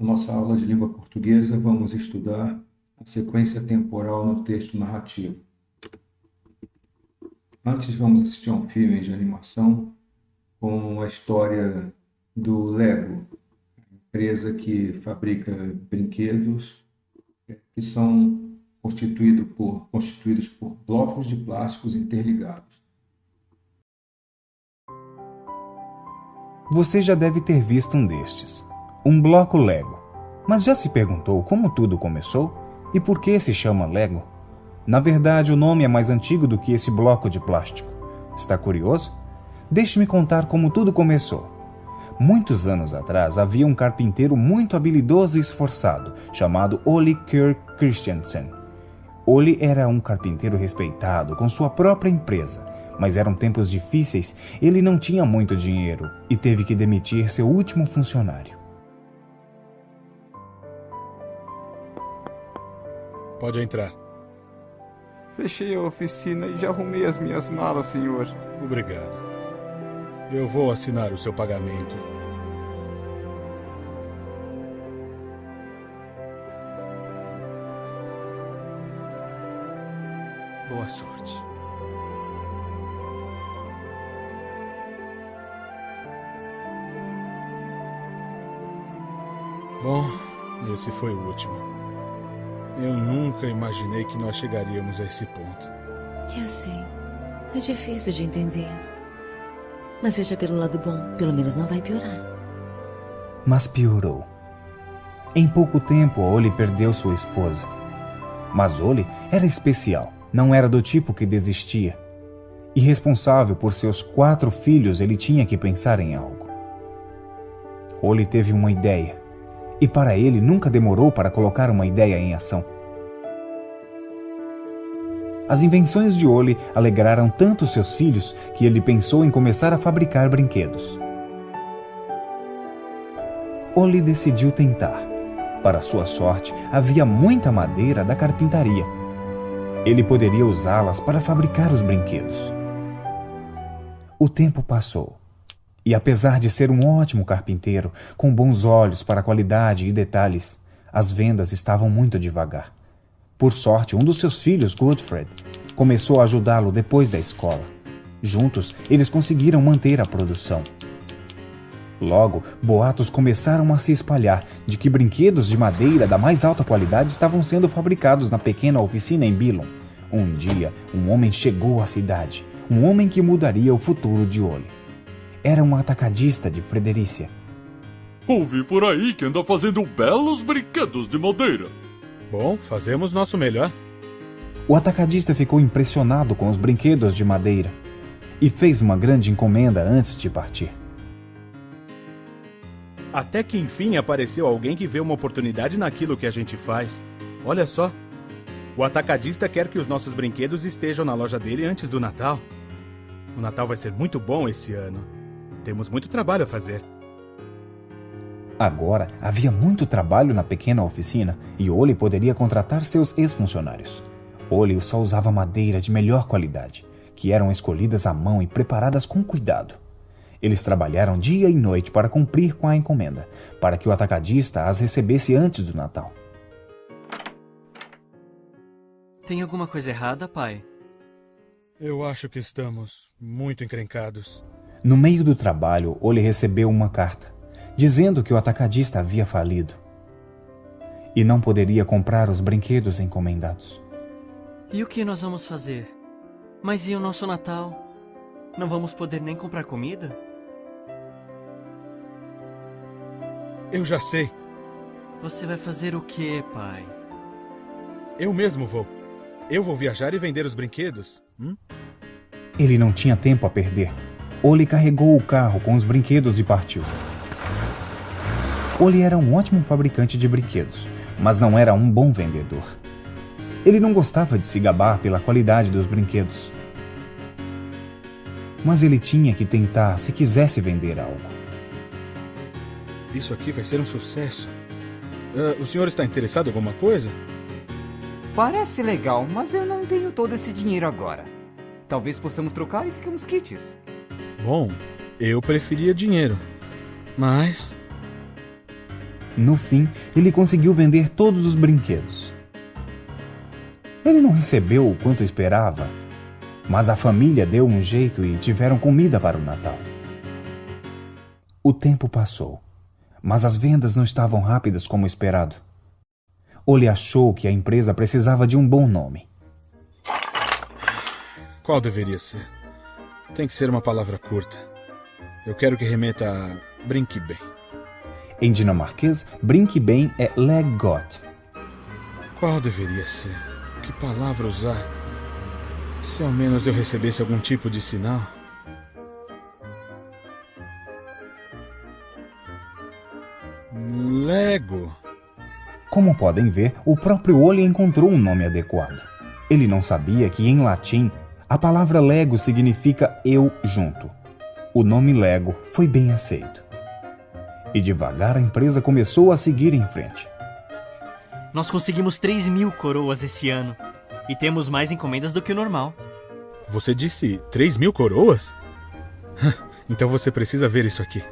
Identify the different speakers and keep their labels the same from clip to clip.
Speaker 1: Na nossa aula de língua portuguesa, vamos estudar a sequência temporal no texto narrativo. Antes, vamos assistir a um filme de animação com a história do Lego, empresa que fabrica brinquedos que são constituídos por blocos de plásticos interligados.
Speaker 2: Você já deve ter visto um destes, um bloco Lego. Mas já se perguntou como tudo começou e por que se chama Lego? Na verdade, o nome é mais antigo do que esse bloco de plástico. Está curioso? Deixe-me contar como tudo começou. Muitos anos atrás, havia um carpinteiro muito habilidoso e esforçado, chamado Ole Kirk Christiansen. Ole era um carpinteiro respeitado, com sua própria empresa, mas eram tempos difíceis, ele não tinha muito dinheiro e teve que demitir seu último funcionário.
Speaker 3: Pode entrar.
Speaker 4: Fechei a oficina e já arrumei as minhas malas, senhor.
Speaker 3: Obrigado. Eu vou assinar o seu pagamento. Boa sorte. Bom, esse foi o último. Eu nunca imaginei que nós chegaríamos a esse ponto.
Speaker 5: Eu sei. É difícil de entender. Mas veja pelo lado bom. Pelo menos não vai piorar.
Speaker 2: Mas piorou. Em pouco tempo, Ole perdeu sua esposa. Mas Ole era especial. Não era do tipo que desistia. E responsável por seus 4 filhos, ele tinha que pensar em algo. Ole teve uma ideia. E para ele nunca demorou para colocar uma ideia em ação. As invenções de Ole alegraram tanto seus filhos que ele pensou em começar a fabricar brinquedos. Ole decidiu tentar. Para sua sorte, havia muita madeira da carpintaria. Ele poderia usá-las para fabricar os brinquedos. O tempo passou. E apesar de ser um ótimo carpinteiro, com bons olhos para qualidade e detalhes, as vendas estavam muito devagar. Por sorte, um dos seus filhos, Godfred, começou a ajudá-lo depois da escola. Juntos, eles conseguiram manter a produção. Logo, boatos começaram a se espalhar de que brinquedos de madeira da mais alta qualidade estavam sendo fabricados na pequena oficina em Billon. Um dia, um homem chegou à cidade, um homem que mudaria o futuro de Ole. Era um atacadista de Frederícia.
Speaker 6: Ouvi por aí que anda fazendo belos brinquedos de madeira.
Speaker 3: Bom, fazemos nosso melhor.
Speaker 2: O atacadista ficou impressionado com os brinquedos de madeira e fez uma grande encomenda antes de partir.
Speaker 3: Até que enfim apareceu alguém que vê uma oportunidade naquilo que a gente faz. Olha só. O atacadista quer que os nossos brinquedos estejam na loja dele antes do Natal. O Natal vai ser muito bom esse ano. Temos muito trabalho a fazer.
Speaker 2: Agora, havia muito trabalho na pequena oficina e Ole poderia contratar seus ex-funcionários. Ole só usava madeira de melhor qualidade, que eram escolhidas à mão e preparadas com cuidado. Eles trabalharam dia e noite para cumprir com a encomenda, para que o atacadista as recebesse antes do Natal.
Speaker 7: Tem alguma coisa errada, pai?
Speaker 3: Eu acho que estamos muito encrencados.
Speaker 2: No meio do trabalho, Ole recebeu uma carta, dizendo que o atacadista havia falido e não poderia comprar os brinquedos encomendados.
Speaker 7: E o que nós vamos fazer? Mas e o nosso Natal? Não vamos poder nem comprar comida?
Speaker 3: Eu já sei.
Speaker 7: Você vai fazer o quê, pai?
Speaker 3: Eu mesmo vou. Eu vou viajar e vender os brinquedos.
Speaker 2: Ele não tinha tempo a perder. Ole carregou o carro com os brinquedos e partiu. Ole era um ótimo fabricante de brinquedos, mas não era um bom vendedor. Ele não gostava de se gabar pela qualidade dos brinquedos. Mas ele tinha que tentar se quisesse vender algo.
Speaker 3: Isso aqui vai ser um sucesso. O senhor está interessado em alguma coisa?
Speaker 4: Parece legal, mas eu não tenho todo esse dinheiro agora. Talvez possamos trocar e ficamos quites.
Speaker 3: Bom, eu preferia dinheiro. Mas...
Speaker 2: No fim, ele conseguiu vender todos os brinquedos. Ele não recebeu o quanto esperava, mas a família deu um jeito e tiveram comida para o Natal. O tempo passou, mas as vendas não estavam rápidas como esperado. Oli achou que a empresa precisava de um bom nome.
Speaker 3: Qual deveria ser? Tem que ser uma palavra curta. Eu quero que remeta a Brinque Bem.
Speaker 2: Em dinamarquês, Brinque Bem é Leg Godt.
Speaker 3: Qual deveria ser? Que palavra usar? Se ao menos eu recebesse algum tipo de sinal. Lego.
Speaker 2: Como podem ver, o próprio Oli encontrou um nome adequado. Ele não sabia que, em latim, a palavra Lego significa eu junto. O nome Lego foi bem aceito. E devagar a empresa começou a seguir em frente.
Speaker 7: Nós conseguimos 3.000 coroas esse ano. E temos mais encomendas do que o normal.
Speaker 3: Você disse 3.000 coroas? Então você precisa ver isso aqui.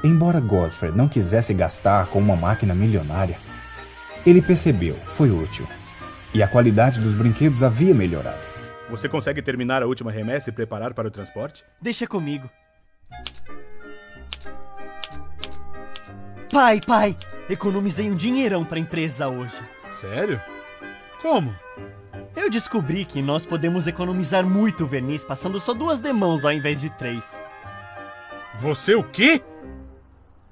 Speaker 2: Embora Godfrey não quisesse gastar com uma máquina milionária, ele percebeu, foi útil. E a qualidade dos brinquedos havia melhorado.
Speaker 3: Você consegue terminar a última remessa e preparar para o transporte?
Speaker 7: Deixa comigo. Pai! Economizei um dinheirão para a empresa hoje.
Speaker 3: Sério? Como?
Speaker 7: Eu descobri que nós podemos economizar muito verniz passando só 2 demãos ao invés de 3.
Speaker 3: Você o quê?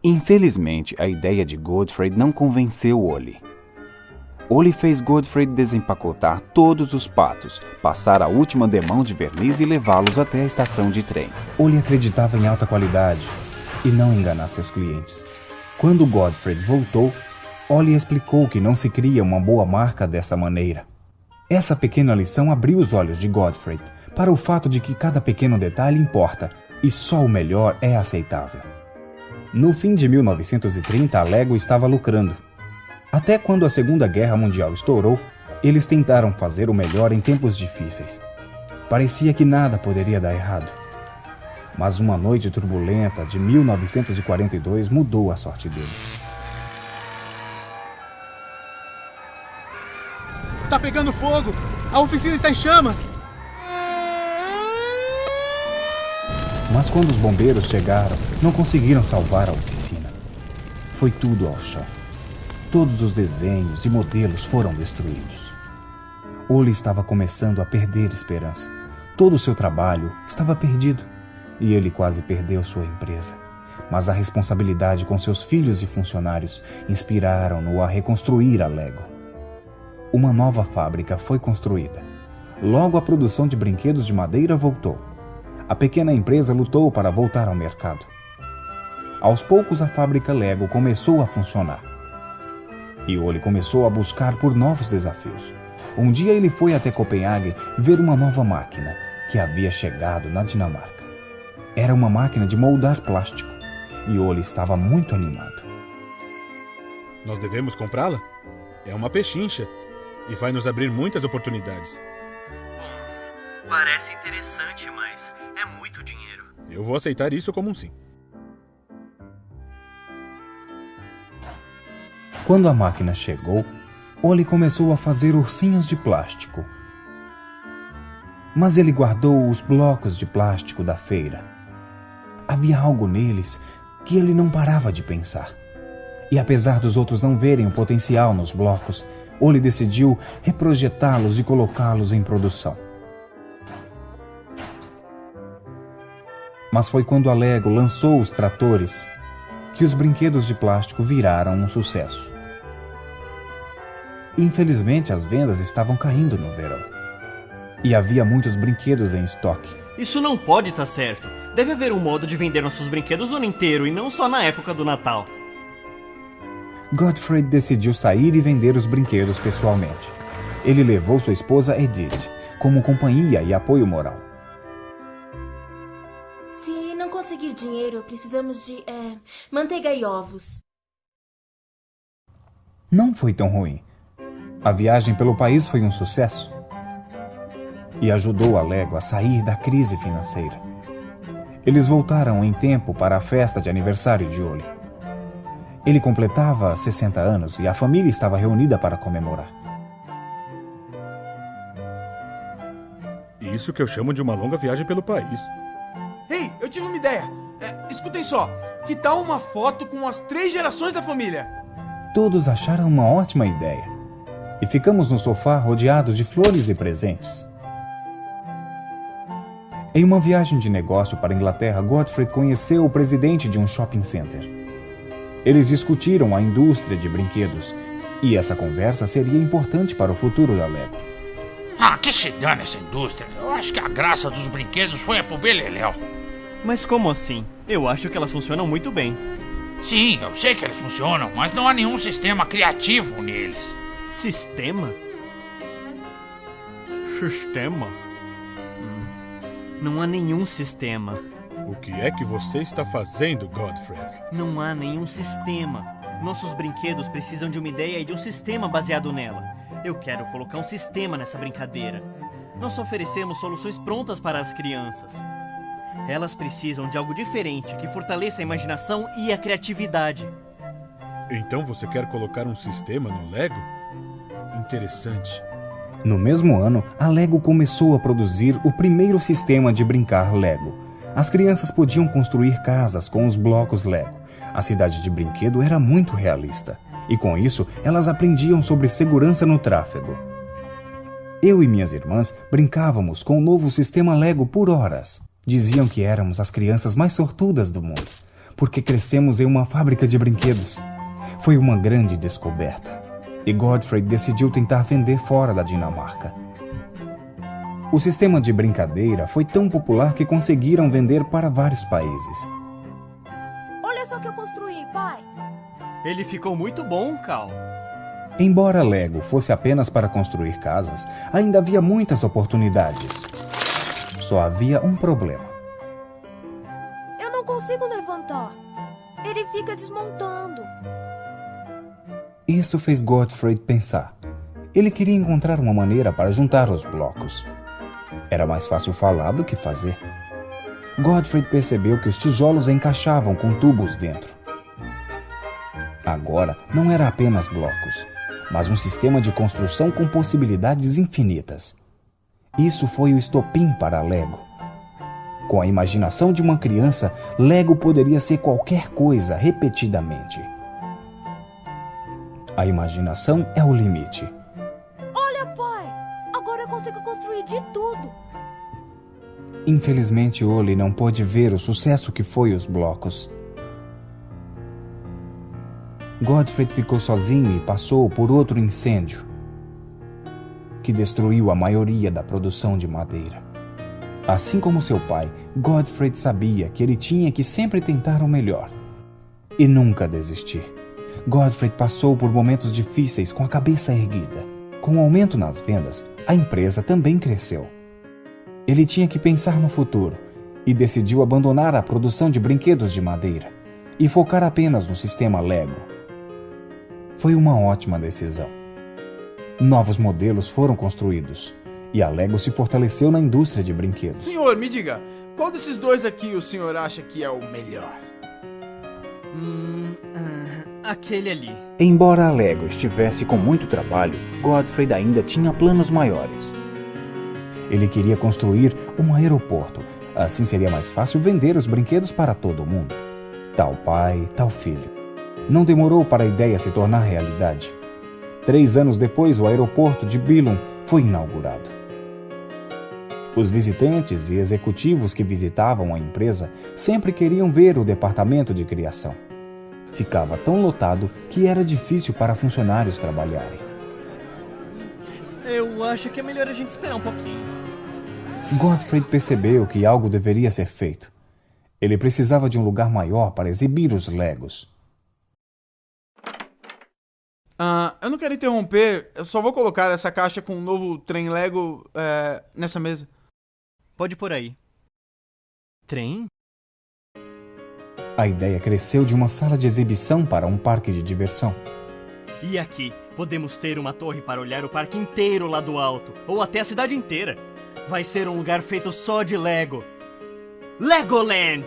Speaker 8: Infelizmente, a ideia de Godfrey não convenceu Oli. Oli fez Godfrey desempacotar todos os patos, passar a última demão de verniz e levá-los até a estação de trem.
Speaker 2: Oli acreditava em alta qualidade e não enganar seus clientes. Quando Godfrey voltou, Oli explicou que não se cria uma boa marca dessa maneira. Essa pequena lição abriu os olhos de Godfrey para o fato de que cada pequeno detalhe importa e só o melhor é aceitável. No fim de 1930, a Lego estava lucrando. Até quando a Segunda Guerra Mundial estourou, eles tentaram fazer o melhor em tempos difíceis. Parecia que nada poderia dar errado. Mas uma noite turbulenta de 1942 mudou a sorte deles.
Speaker 3: Tá pegando fogo! A oficina está em chamas!
Speaker 2: Mas quando os bombeiros chegaram, não conseguiram salvar a oficina. Foi tudo ao chão. Todos os desenhos e modelos foram destruídos. Oli estava começando a perder esperança. Todo o seu trabalho estava perdido e ele quase perdeu sua empresa. Mas a responsabilidade com seus filhos e funcionários inspiraram-no a reconstruir a Lego. Uma nova fábrica foi construída. Logo a produção de brinquedos de madeira voltou. A pequena empresa lutou para voltar ao mercado. Aos poucos a fábrica Lego começou a funcionar. E Oli começou a buscar por novos desafios. Um dia ele foi até Copenhague ver uma nova máquina que havia chegado na Dinamarca. Era uma máquina de moldar plástico. E Oli estava muito animado.
Speaker 3: Nós devemos comprá-la? É uma pechincha e vai nos abrir muitas oportunidades.
Speaker 7: Bom, parece interessante, mas é muito dinheiro.
Speaker 3: Eu vou aceitar isso como um sim.
Speaker 2: Quando a máquina chegou, Oli começou a fazer ursinhos de plástico. Mas ele guardou os blocos de plástico da feira. Havia algo neles que ele não parava de pensar. E apesar dos outros não verem o potencial nos blocos, Oli decidiu reprojetá-los e colocá-los em produção. Mas foi quando a Lego lançou os tratores que os brinquedos de plástico viraram um sucesso. Infelizmente, as vendas estavam caindo no verão. E havia muitos brinquedos em estoque.
Speaker 7: Isso não pode estar certo. Deve haver um modo de vender nossos brinquedos o ano inteiro e não só na época do Natal.
Speaker 2: Godfrey decidiu sair e vender os brinquedos pessoalmente. Ele levou sua esposa Edith como companhia e apoio moral.
Speaker 9: Se não conseguir dinheiro, precisamos de manteiga e ovos.
Speaker 2: Não foi tão ruim. A viagem pelo país foi um sucesso e ajudou a Lego a sair da crise financeira. Eles voltaram em tempo para a festa de aniversário de Oli. Ele completava 60 anos e a família estava reunida para comemorar.
Speaker 3: Isso que eu chamo de uma longa viagem pelo país.
Speaker 10: Ei, eu tive uma ideia. Escutem só. Que tal uma foto com as 3 gerações da família?
Speaker 2: Todos acharam uma ótima ideia. E ficamos no sofá rodeados de flores e presentes. Em uma viagem de negócio para a Inglaterra, Godfrey conheceu o presidente de um shopping center. Eles discutiram a indústria de brinquedos, e essa conversa seria importante para o futuro da Lego.
Speaker 11: Que se dane essa indústria. Eu acho que a graça dos brinquedos foi a pro beleléu.
Speaker 7: Mas como assim? Eu acho que elas funcionam muito bem.
Speaker 11: Sim, eu sei que eles funcionam, mas não há nenhum sistema criativo neles.
Speaker 7: Sistema? Sistema? Não há nenhum sistema.
Speaker 3: O que é que você está fazendo, Godfrey?
Speaker 7: Não há nenhum sistema. Nossos brinquedos precisam de uma ideia e de um sistema baseado nela. Eu quero colocar um sistema nessa brincadeira. Nós oferecemos soluções prontas para as crianças. Elas precisam de algo diferente, que fortaleça a imaginação e a criatividade.
Speaker 3: Então você quer colocar um sistema no Lego? Interessante.
Speaker 2: No mesmo ano, a Lego começou a produzir o primeiro sistema de brincar Lego. As crianças podiam construir casas com os blocos Lego. A cidade de brinquedo era muito realista. E com isso, elas aprendiam sobre segurança no tráfego. Eu e minhas irmãs brincávamos com o novo sistema Lego por horas. Diziam que éramos as crianças mais sortudas do mundo, porque crescemos em uma fábrica de brinquedos. Foi uma grande descoberta. E Godfrey decidiu tentar vender fora da Dinamarca. O sistema de brincadeira foi tão popular que conseguiram vender para vários países.
Speaker 9: Olha só o que eu construí, pai.
Speaker 7: Ele ficou muito bom, Cal.
Speaker 2: Embora Lego fosse apenas para construir casas, ainda havia muitas oportunidades. Só havia um problema.
Speaker 9: Eu não consigo levantar. Ele fica desmontando.
Speaker 2: Isso fez Godfrey pensar. Ele queria encontrar uma maneira para juntar os blocos. Era mais fácil falar do que fazer. Godfrey percebeu que os tijolos encaixavam com tubos dentro. Agora não era apenas blocos, mas um sistema de construção com possibilidades infinitas. Isso foi o estopim para a Lego. Com a imaginação de uma criança, Lego poderia ser qualquer coisa repetidamente. A imaginação é o limite.
Speaker 9: Olha, pai! Agora eu consigo construir de tudo.
Speaker 2: Infelizmente, Oli não pôde ver o sucesso que foi os blocos. Godfrey ficou sozinho e passou por outro incêndio, que destruiu a maioria da produção de madeira. Assim como seu pai, Godfrey sabia que ele tinha que sempre tentar o melhor e nunca desistir. Godfrey passou por momentos difíceis com a cabeça erguida. Com o aumento nas vendas, a empresa também cresceu. Ele tinha que pensar no futuro e decidiu abandonar a produção de brinquedos de madeira e focar apenas no sistema Lego. Foi uma ótima decisão. Novos modelos foram construídos e a Lego se fortaleceu na indústria de brinquedos.
Speaker 10: Senhor, me diga, qual desses dois aqui o senhor acha que é o melhor?
Speaker 7: Aquele ali.
Speaker 8: Embora a Lego estivesse com muito trabalho, Godfrey ainda tinha planos maiores.
Speaker 2: Ele queria construir um aeroporto. Assim seria mais fácil vender os brinquedos para todo mundo. Tal pai, tal filho. Não demorou para a ideia se tornar realidade. 3 anos depois, o aeroporto de Billund foi inaugurado. Os visitantes e executivos que visitavam a empresa sempre queriam ver o departamento de criação. Ficava tão lotado que era difícil para funcionários trabalharem.
Speaker 7: Eu acho que é melhor a gente esperar um pouquinho.
Speaker 2: Godfrey percebeu que algo deveria ser feito. Ele precisava de um lugar maior para exibir os Legos.
Speaker 10: Eu não quero interromper, eu só vou colocar essa caixa com um novo trem Lego nessa mesa.
Speaker 7: Pode por aí. Trem?
Speaker 2: A ideia cresceu de uma sala de exibição para um parque de diversão.
Speaker 7: E aqui, podemos ter uma torre para olhar o parque inteiro lá do alto, ou até a cidade inteira. Vai ser um lugar feito só de Lego. Legoland!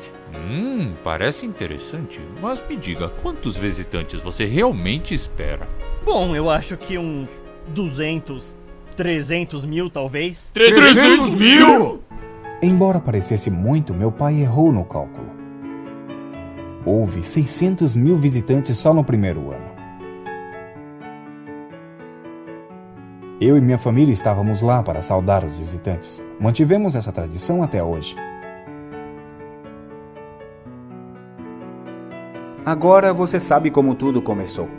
Speaker 6: Parece interessante, mas me diga, quantos visitantes você realmente espera?
Speaker 7: Bom, eu acho que uns 200, 300 mil talvez.
Speaker 6: 300 mil?!
Speaker 2: Embora parecesse muito, meu pai errou no cálculo. Houve 600 mil visitantes só no primeiro ano. Eu e minha família estávamos lá para saudar os visitantes. Mantivemos essa tradição até hoje.
Speaker 8: Agora você sabe como tudo começou.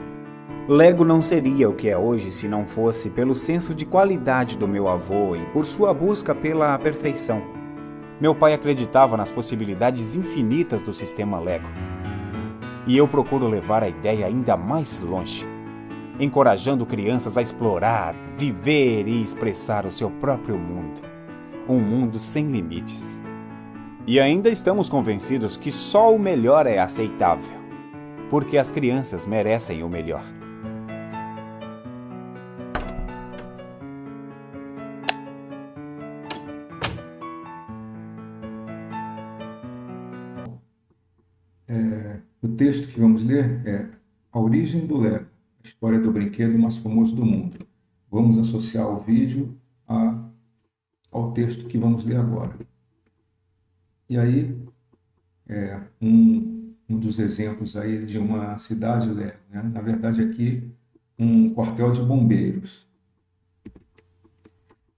Speaker 8: Lego não seria o que é hoje se não fosse pelo senso de qualidade do meu avô e por sua busca pela perfeição. Meu pai acreditava nas possibilidades infinitas do sistema Lego. E eu procuro levar a ideia ainda mais longe, encorajando crianças a explorar, viver e expressar o seu próprio mundo. Um mundo sem limites. E ainda estamos convencidos que só o melhor é aceitável, porque as crianças merecem o melhor.
Speaker 1: O texto que vamos ler é A Origem do Lego, a história do brinquedo mais famoso do mundo. Vamos associar o vídeo ao texto que vamos ler agora. E aí, um dos exemplos aí de uma cidade Lego, né? Na verdade aqui, um quartel de bombeiros.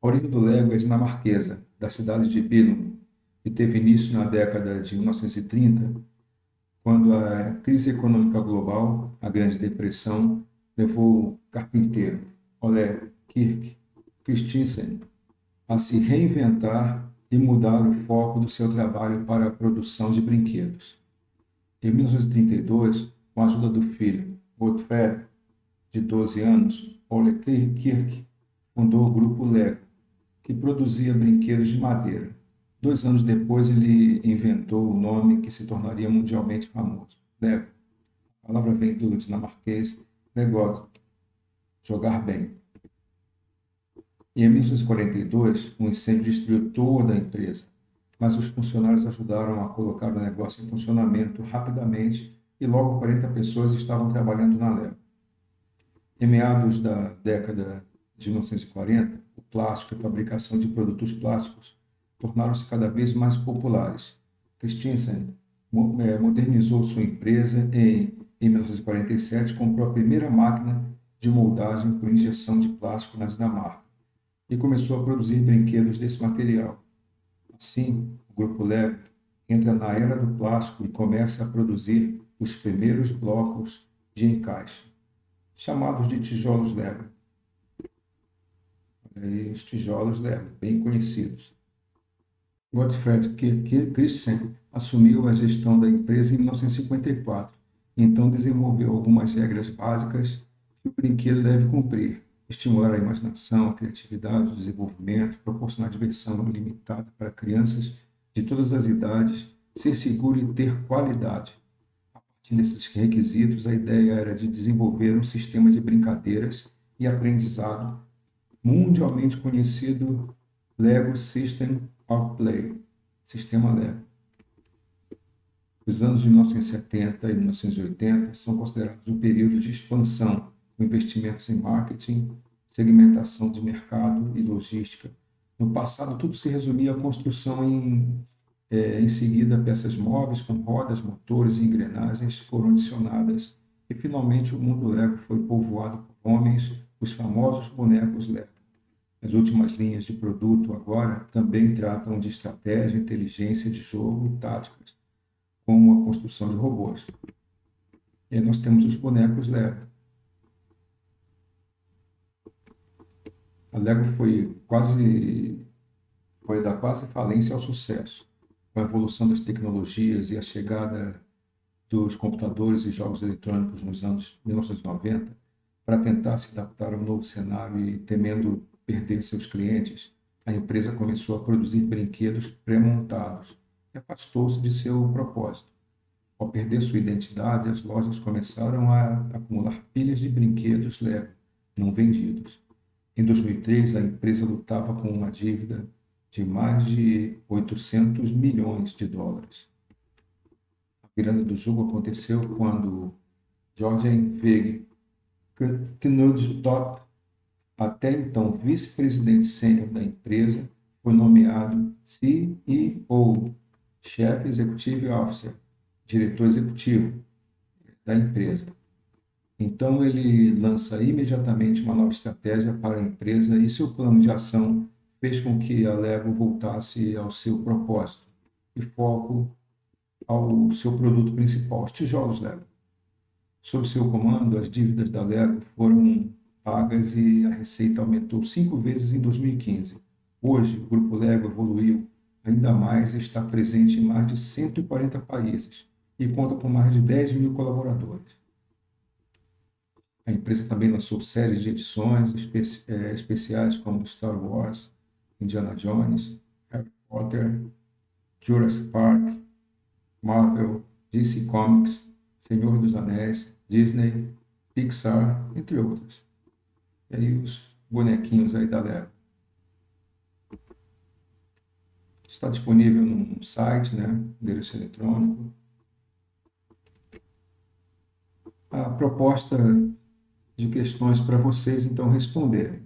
Speaker 1: A origem do Lego é dinamarquesa, da cidade de Billund, e teve início na década de 1930, quando a crise econômica global, a Grande Depressão, levou o carpinteiro Ole Kirk Christensen a se reinventar e mudar o foco do seu trabalho para a produção de brinquedos. Em 1932, com a ajuda do filho Godfred, de 12 anos, Ole Kirk fundou o grupo Lego, que produzia brinquedos de madeira. 2 anos depois, ele inventou o nome que se tornaria mundialmente famoso, Lego. A palavra vem do dinamarquês Legod, jogar bem. E em 1942, um incêndio destruiu toda a empresa, mas os funcionários ajudaram a colocar o negócio em funcionamento rapidamente e logo 40 pessoas estavam trabalhando na Lego. Em meados da década de 1940, o plástico e a fabricação de produtos plásticos tornaram-se cada vez mais populares. Christensen modernizou sua empresa e, em 1947, comprou a primeira máquina de moldagem por injeção de plástico na Dinamarca e começou a produzir brinquedos desse material. Assim, o grupo Lego entra na era do plástico e começa a produzir os primeiros blocos de encaixe, chamados de tijolos Lego. Olha aí, os tijolos Lego, bem conhecidos. Godfred Christensen assumiu a gestão da empresa em 1954 e então desenvolveu algumas regras básicas que o brinquedo deve cumprir: estimular a imaginação, a criatividade, o desenvolvimento, proporcionar diversão ilimitada para crianças de todas as idades, ser seguro e ter qualidade. A partir desses requisitos, a ideia era de desenvolver um sistema de brincadeiras e aprendizado mundialmente conhecido Lego System of Play, Sistema Lego. Os anos de 1970 e 1980 são considerados um período de expansão, com investimentos em marketing, segmentação de mercado e logística. No passado, tudo se resumia à construção em seguida, peças móveis com rodas, motores e engrenagens foram adicionadas e, finalmente, o mundo Lego foi povoado por homens, os famosos bonecos Lego. As últimas linhas de produto agora também tratam de estratégia, inteligência de jogo e táticas, como a construção de robôs. E aí nós temos os bonecos Lego. A Lego foi da quase falência ao sucesso, com a evolução das tecnologias e a chegada dos computadores e jogos eletrônicos nos anos 1990, para tentar se adaptar ao novo cenário e temendo perder seus clientes, a empresa começou a produzir brinquedos pré-montados e afastou-se de seu propósito. Ao perder sua identidade, as lojas começaram a acumular pilhas de brinquedos Lego não vendidos. Em 2003, a empresa lutava com uma dívida de mais de 800 milhões de dólares. A virada do jogo aconteceu quando Jorgen Veg Knudstorp, até então vice-presidente sênior da empresa, foi nomeado CEO, Chief Executive Officer, diretor executivo da empresa. Então ele lança imediatamente uma nova estratégia para a empresa e seu plano de ação fez com que a Lego voltasse ao seu propósito e foco ao seu produto principal, os tijolos Lego. Sob seu comando, as dívidas da Lego foram pagas e a receita aumentou 5 vezes em 2015. Hoje, o Grupo Lego evoluiu ainda mais e está presente em mais de 140 países e conta com mais de 10 mil colaboradores. A empresa também lançou séries de edições especiais como Star Wars, Indiana Jones, Harry Potter, Jurassic Park, Marvel, DC Comics, Senhor dos Anéis, Disney, Pixar, entre outras. E aí os bonequinhos aí da Lego. Está disponível no site, né? Endereço eletrônico. A proposta de questões para vocês, então, responderem.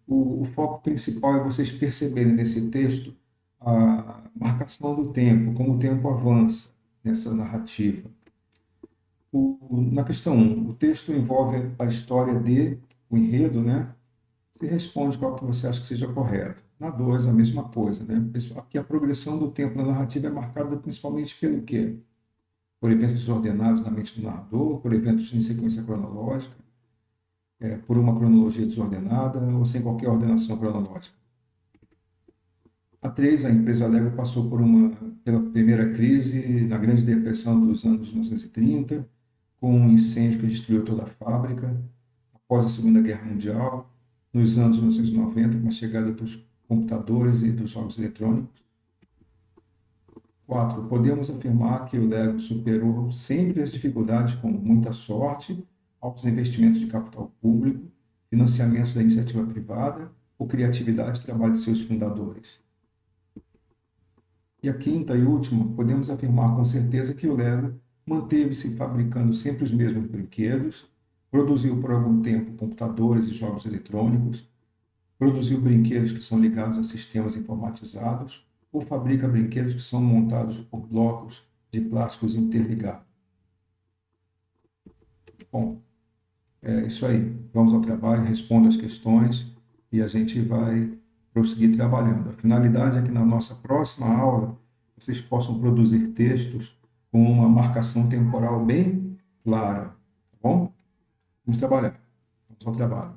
Speaker 1: O foco principal é vocês perceberem nesse texto a marcação do tempo, como o tempo avança nessa narrativa. Na questão 1, o texto envolve a história de, o enredo, né? Você responde qual que você acha que seja correto. Na 2, a mesma coisa, né? Aqui a progressão do tempo na narrativa é marcada principalmente pelo quê? Por eventos desordenados na mente do narrador, por eventos em sequência cronológica, por uma cronologia desordenada ou sem qualquer ordenação cronológica. A 3, a empresa Lego passou pela primeira crise na Grande Depressão dos anos 1930, com um incêndio que destruiu toda a fábrica, após a Segunda Guerra Mundial, nos anos 1990, com a chegada dos computadores e dos jogos eletrônicos. 4. Podemos afirmar que o Lego superou sempre as dificuldades com muita sorte, altos investimentos de capital público, financiamentos da iniciativa privada ou criatividade e trabalho de seus fundadores. E a 5ª e última, podemos afirmar com certeza que o Lego manteve-se fabricando sempre os mesmos brinquedos, produziu por algum tempo computadores e jogos eletrônicos, produziu brinquedos que são ligados a sistemas informatizados ou fabrica brinquedos que são montados por blocos de plásticos interligados. Bom, é isso aí. Vamos ao trabalho, responda as questões e a gente vai prosseguir trabalhando. A finalidade é que na nossa próxima aula vocês possam produzir textos com uma marcação temporal bem clara, tá bom? Vamos trabalhar. Vamos ao trabalho.